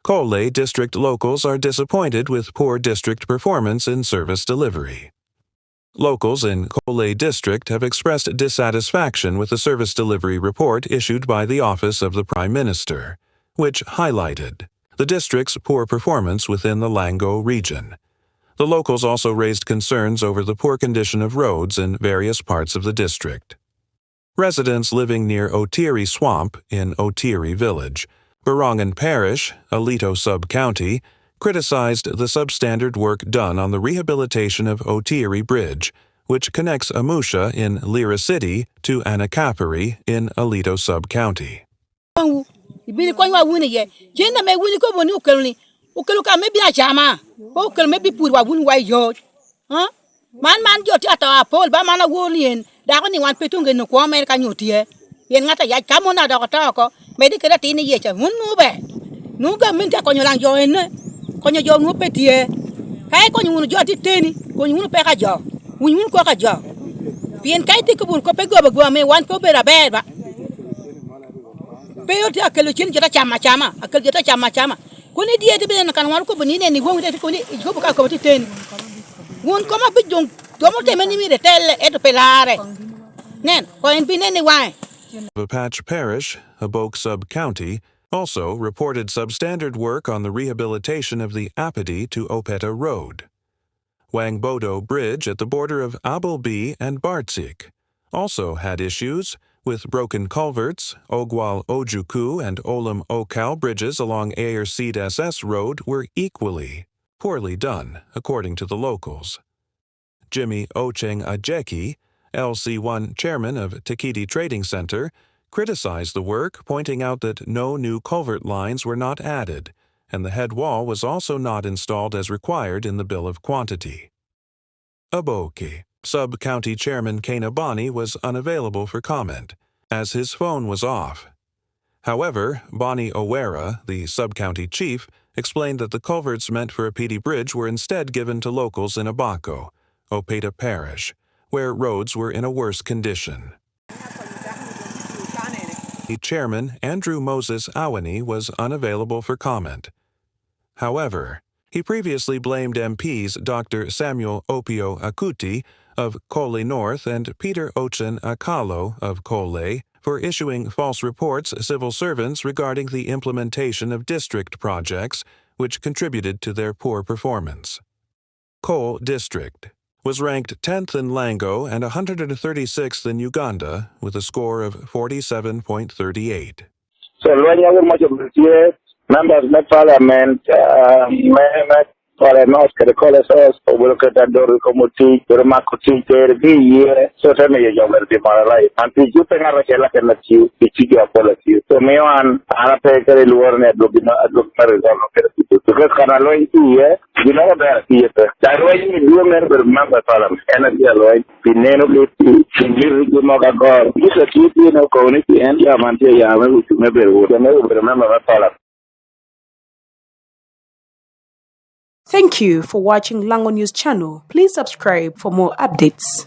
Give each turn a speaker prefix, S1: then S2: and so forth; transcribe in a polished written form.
S1: Kole district locals are disappointed with poor district performance in service delivery. Locals in Kole district have expressed dissatisfaction with the service delivery report issued by the Office of the Prime Minister, which highlighted the district's poor performance within the Lango region. The locals also raised concerns over the poor condition of roads in various parts of the district. Residents living near Otiri Swamp in Otiri Village, Barangan Parish, Alito Sub-County, criticized the substandard work done on the rehabilitation of Otiri Bridge, which connects Amusha in Lira City to Anacapari in Alito Sub-County.
S2: Man joti ata pol ba mana wonien da ko ni wan petunge no ko America nyotie yen ngata ya kamo na da ko medi keda tini ye cha munu be nu ga min ta ko nyolang jo en ko nyo jo nu petie kai ko nyu joti teni ko nyu pe ka jo nyu ko ka jo bien kai ti ko bun ko pe go ba me wan ko be ra be ba pe yoti akelo chin jota chama akelo jota chama ko ni die te be na kan wan ko buni ne ni won te ko ni ko ka ko ti teni won koma bijong domo te meni mi de tele eto pelare nen ko en binene wai.
S1: Patch Parish, Abok Sub-County, also reported substandard work on the rehabilitation of the Apodi to Opeta Road. Wangbodo Bridge at the border of Abulbi and Bartsik also had issues with broken culverts. Ogwal Ojuku and Olam Okal bridges along Ayerseed SS Road were equally poorly done, according to the locals. Jimmy Ocheng Ajeki, LC1 chairman of Takiti Trading Center, criticized the work, pointing out that no new culvert lines were not added, and the head wall was also not installed as required in the bill of quantity. Aboke, Sub-County Chairman Kanabani was unavailable for comment, as his phone was off. However, Bonnie Owera, the sub-county chief, explained that the culverts meant for Apidi Bridge were instead given to locals in Abaco, Opeta Parish, where roads were in a worse condition. The chairman, Andrew Moses Awani, was unavailable for comment. However, he previously blamed MPs Dr. Samuel Opio Akuti of Kole North and Peter Ochen Akalo of Kole for issuing false reports civil servants regarding the implementation of district projects, which contributed to their poor performance. Kole District was ranked 10th in Lango and 136th in Uganda with a score of 47.38.
S3: So, members of parliament, for a North Kole source, we look at that door, Komuti, Makuti, year, so tell me your job will my life. And you think I like you, the chief of policy. So, me on, I take a little warning at Lubina, at Lubina, because Kanaloy here, you know that theater. That way you remember parliament, energy alloy, the name of it, the Moga God. You said, you know, community and Yamantia, Yaman, maybe remember my parliament.
S4: Thank you for watching Lango News channel. Please subscribe for more updates.